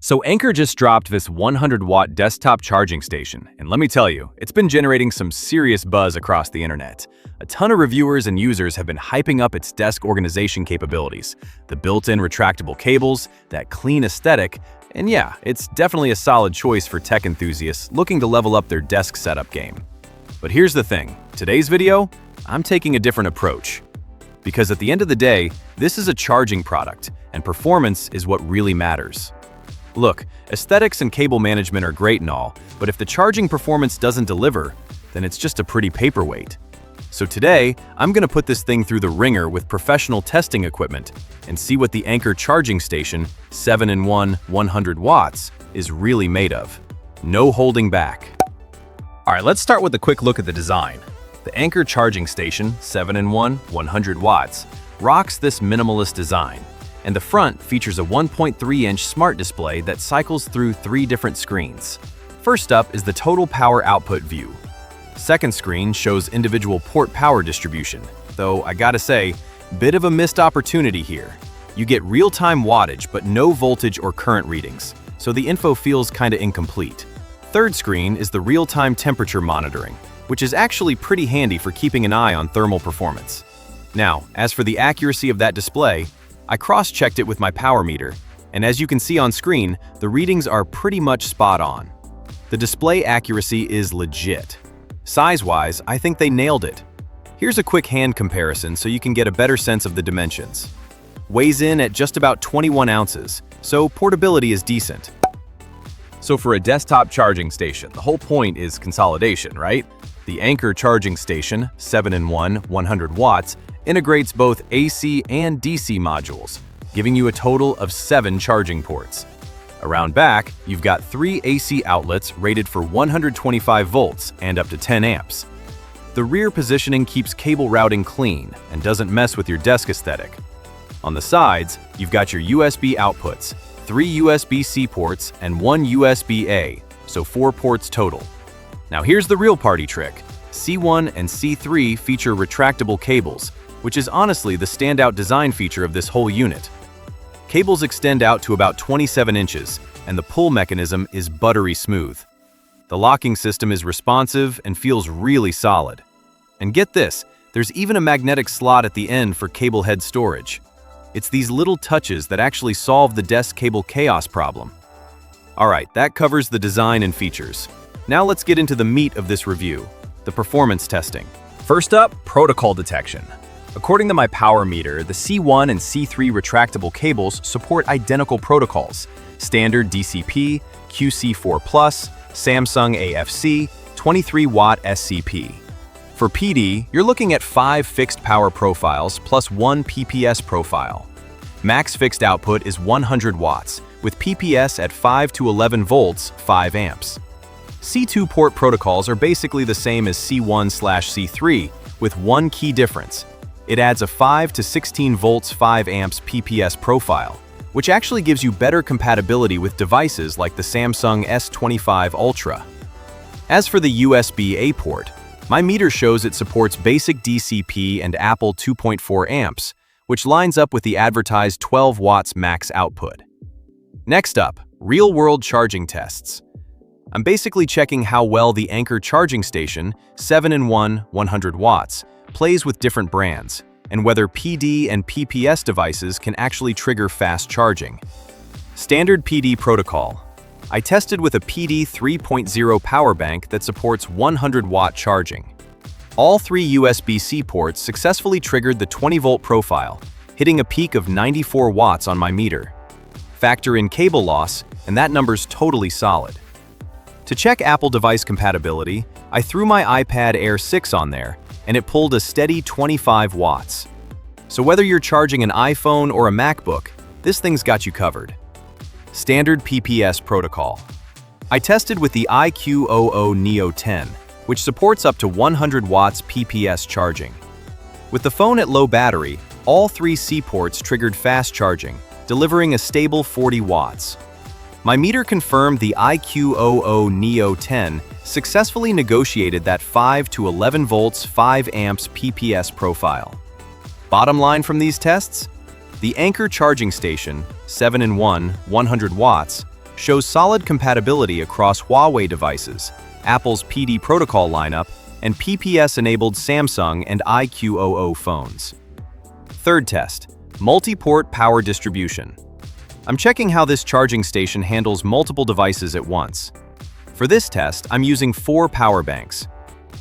So Anker just dropped this 100-watt desktop charging station, and let me tell you, it's been generating some serious buzz across the internet. A ton of reviewers and users have been hyping up its desk organization capabilities, the built-in retractable cables, that clean aesthetic, and yeah, it's definitely a solid choice for tech enthusiasts looking to level up their desk setup game. But here's the thing, today's video, I'm taking a different approach. Because at the end of the day, this is a charging product, and performance is what really matters. Look, aesthetics and cable management are great and all, but if the charging performance doesn't deliver, then it's just a pretty paperweight. So today, I'm gonna put this thing through the ringer with professional testing equipment and see what the Anker charging station, 7-in-1, 100 watts, is really made of. No holding back. All right, let's start with a quick look at the design. The Anker charging station, 7-in-1, 100 watts, rocks this minimalist design. And the front features a 1.3-inch smart display that cycles through 3 different screens. First up is the total power output view. Second screen shows individual port power distribution, though I gotta say, bit of a missed opportunity here. You get real-time wattage but no voltage or current readings, so the info feels kinda incomplete. Third screen is the real-time temperature monitoring, which is actually pretty handy for keeping an eye on thermal performance. Now, as for the accuracy of that display, I cross-checked it with my power meter, and as you can see on screen, the readings are pretty much spot on. The display accuracy is legit. Size-wise, I think they nailed it. Here's a quick hand comparison so you can get a better sense of the dimensions. Weighs in at just about 21 ounces, so portability is decent. So for a desktop charging station, the whole point is consolidation, right? The Anker charging station, 7-in-1, 100 watts, integrates both AC and DC modules, giving you a total of 7 charging ports. Around back, you've got 3 AC outlets rated for 125 volts and up to 10 amps. The rear positioning keeps cable routing clean and doesn't mess with your desk aesthetic. On the sides, you've got your USB outputs, 3 USB-C ports and 1 USB-A, so 4 ports total. Now here's the real party trick. C1 and C3 feature retractable cables, which is honestly the standout design feature of this whole unit. Cables extend out to about 27 inches, and the pull mechanism is buttery smooth. The locking system is responsive and feels really solid. And get this, there's even a magnetic slot at the end for cable head storage. It's these little touches that actually solve the desk cable chaos problem. Alright, that covers the design and features. Now let's get into the meat of this review, the performance testing. First up, protocol detection. According to my power meter, the C1 and C3 retractable cables support identical protocols: standard DCP, QC4+, Samsung AFC, 23-watt SCP. For PD, you're looking at 5 fixed power profiles plus 1 PPS profile. Max fixed output is 100 watts, with PPS at 5 to 11 volts, 5 amps. C2 port protocols are basically the same as C1/C3, with one key difference. It adds a 5 to 16 volts 5 amps PPS profile, which actually gives you better compatibility with devices like the Samsung S25 Ultra. As for the USB-A port, my meter shows it supports basic DCP and Apple 2.4 amps, which lines up with the advertised 12 watts max output. Next up, real-world charging tests. I'm basically checking how well the Anker charging station, 7-in-1, 100 watts, plays with different brands, and whether PD and PPS devices can actually trigger fast charging. Standard PD protocol. I tested with a PD 3.0 power bank that supports 100-watt charging. All 3 USB-C ports successfully triggered the 20-volt profile, hitting a peak of 94 watts on my meter. Factor in cable loss, and that number's totally solid. To check Apple device compatibility, I threw my iPad Air 6 on there, and it pulled a steady 25 watts. So whether you're charging an iPhone or a MacBook, this thing's got you covered. Standard PPS protocol. I tested with the iQOO Neo 10, which supports up to 100 watts PPS charging. With the phone at low battery, all 3 C ports triggered fast charging, delivering a stable 40 watts. My meter confirmed the iQOO Neo 10 successfully negotiated that 5 to 11 volts 5 amps PPS profile. Bottom line from these tests? The Anker charging station, 7-in-1, 100 watts, shows solid compatibility across Huawei devices, Apple's PD protocol lineup, and PPS-enabled Samsung and iQOO phones. Third test, multi-port power distribution. I'm checking how this charging station handles multiple devices at once. For this test, I'm using 4 power banks.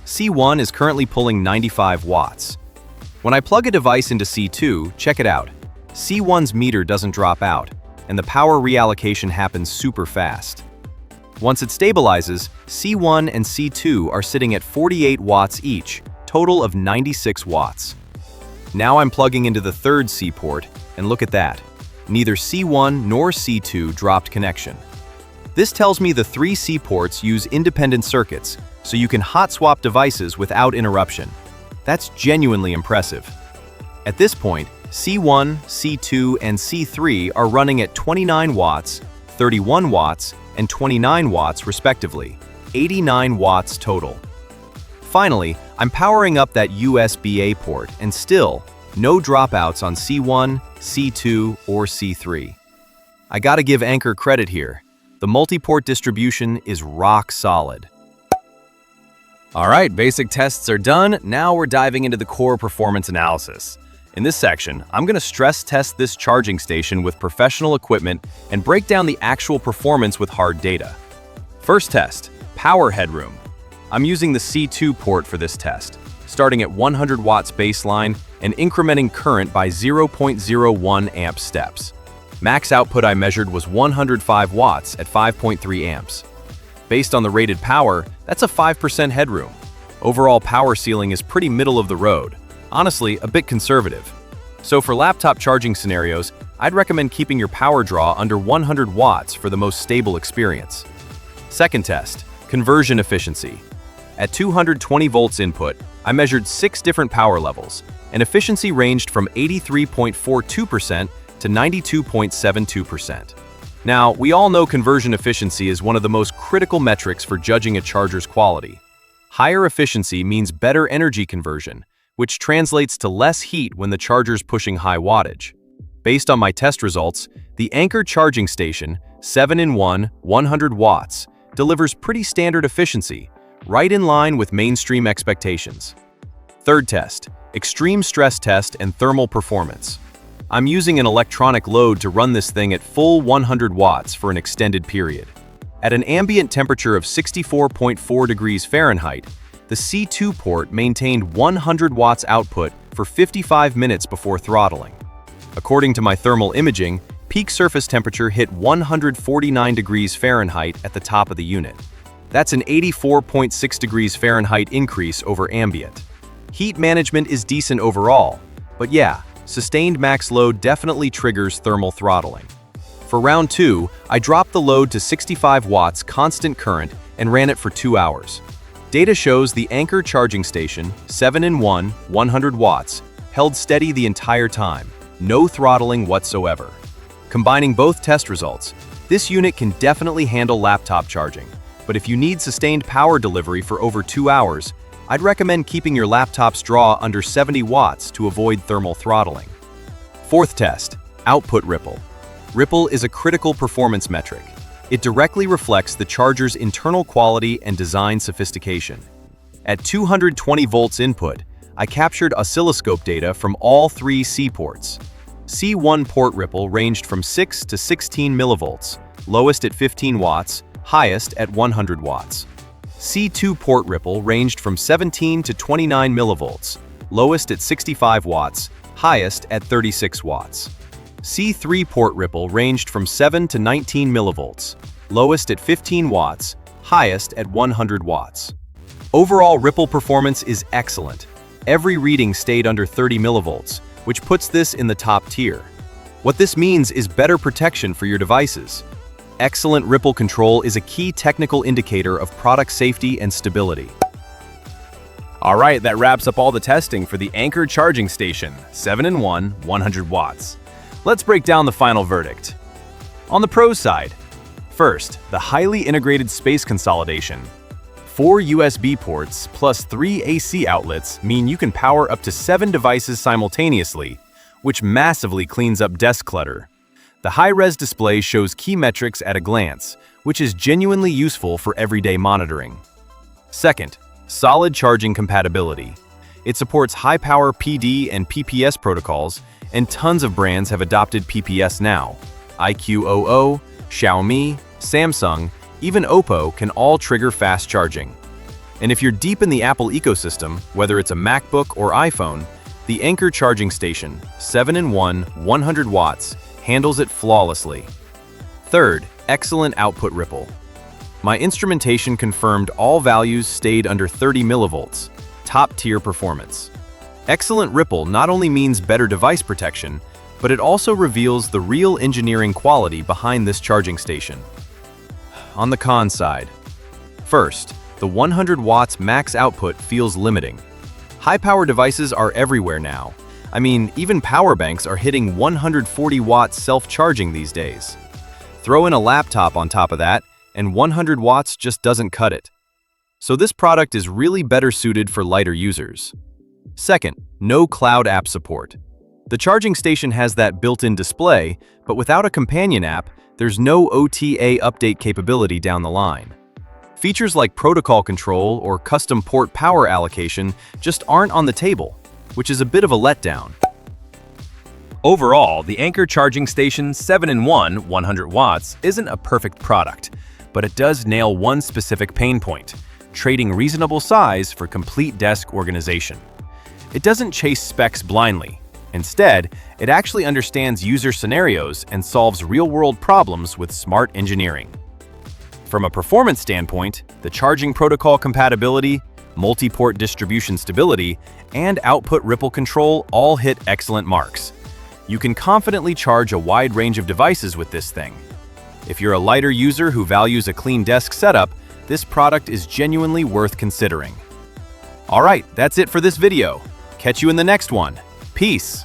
C1 is currently pulling 95 watts. When I plug a device into C2, check it out. C1's meter doesn't drop out, and the power reallocation happens super fast. Once it stabilizes, C1 and C2 are sitting at 48 watts each, total of 96 watts. Now I'm plugging into the third C port, and look at that. Neither C1 nor C2 dropped connection. This tells me the 3 C ports use independent circuits, so you can hot swap devices without interruption. That's genuinely impressive. At this point, C1, C2, and C3 are running at 29 watts, 31 watts, and 29 watts respectively, 89 watts total. Finally, I'm powering up that USB-A port, and still, no dropouts on C1, C2, or C3. I gotta give Anker credit here. The multi-port distribution is rock solid. Alright, basic tests are done. Now we're diving into the core performance analysis. In this section, I'm going to stress test this charging station with professional equipment and break down the actual performance with hard data. First test, power headroom. I'm using the C2 port for this test, starting at 100 watts baseline and incrementing current by 0.01 amp steps. Max output I measured was 105 watts at 5.3 amps. Based on the rated power, that's a 5% headroom. Overall power ceiling is pretty middle of the road. Honestly, a bit conservative. So for laptop charging scenarios, I'd recommend keeping your power draw under 100 watts for the most stable experience. Second test, conversion efficiency. At 220 volts input, I measured 6 different power levels, and efficiency ranged from 83.42% to 92.72%. Now, we all know conversion efficiency is one of the most critical metrics for judging a charger's quality. Higher efficiency means better energy conversion, which translates to less heat when the charger's pushing high wattage. Based on my test results, the Anker charging station, 7-in-1, 100 watts, delivers pretty standard efficiency, right in line with mainstream expectations. Third test, extreme stress test and thermal performance. I'm using an electronic load to run this thing at full 100 watts for an extended period. At an ambient temperature of 64.4 degrees Fahrenheit, the C2 port maintained 100 watts output for 55 minutes before throttling. According to my thermal imaging, peak surface temperature hit 149 degrees Fahrenheit at the top of the unit. That's an 84.6 degrees Fahrenheit increase over ambient. Heat management is decent overall, but yeah, sustained max load definitely triggers thermal throttling. For round 2, I dropped the load to 65 watts constant current and ran it for 2 hours. Data shows the Anker charging station, 7-in-1, 100 watts, held steady the entire time, no throttling whatsoever. Combining both test results, this unit can definitely handle laptop charging, but if you need sustained power delivery for over 2 hours, I'd recommend keeping your laptop's draw under 70 watts to avoid thermal throttling. Fourth test, output ripple. Ripple is a critical performance metric. It directly reflects the charger's internal quality and design sophistication. At 220 volts input, I captured oscilloscope data from all 3 C ports. C1 port ripple ranged from 6 to 16 millivolts, lowest at 15 watts, highest at 100 watts. C2 port ripple ranged from 17 to 29 millivolts, lowest at 65 watts, highest at 36 watts. C3 port ripple ranged from 7 to 19 millivolts, lowest at 15 watts, highest at 100 watts. Overall ripple performance is excellent. Every reading stayed under 30 millivolts, which puts this in the top tier. What this means is better protection for your devices. Excellent ripple control is a key technical indicator of product safety and stability. Alright, that wraps up all the testing for the Anker charging station, 7-in-1, 100 watts. Let's break down the final verdict. On the pros side, first, the highly integrated space consolidation. 4 USB ports plus 3 AC outlets mean you can power up to 7 devices simultaneously, which massively cleans up desk clutter. The high-res display shows key metrics at a glance, which is genuinely useful for everyday monitoring. Second, solid charging compatibility. It supports high-power PD and PPS protocols, and tons of brands have adopted PPS now. IQOO, Xiaomi, Samsung, even Oppo can all trigger fast charging. And if you're deep in the Apple ecosystem, whether it's a MacBook or iPhone, the Anker charging station, 7-in-1, 100 watts, handles it flawlessly. Third, excellent output ripple. My instrumentation confirmed all values stayed under 30 millivolts, top-tier performance. Excellent ripple not only means better device protection, but it also reveals the real engineering quality behind this charging station. On the con side, first, the 100 watts max output feels limiting. High-power devices are everywhere now. I mean, even power banks are hitting 140 watts self-charging these days. Throw in a laptop on top of that, and 100 watts just doesn't cut it. So this product is really better suited for lighter users. Second, no cloud app support. The charging station has that built-in display, but without a companion app, there's no OTA update capability down the line. Features like protocol control or custom port power allocation just aren't on the table, which is a bit of a letdown. Overall, the Anker charging station 7-in-1 100 watts isn't a perfect product, but it does nail one specific pain point: trading reasonable size for complete desk organization. It doesn't chase specs blindly. Instead, it actually understands user scenarios and solves real-world problems with smart engineering. From a performance standpoint, the charging protocol compatibility, multi-port distribution stability, and output ripple control all hit excellent marks. You can confidently charge a wide range of devices with this thing. If you're a lighter user who values a clean desk setup, this product is genuinely worth considering. Alright, that's it for this video. Catch you in the next one. Peace!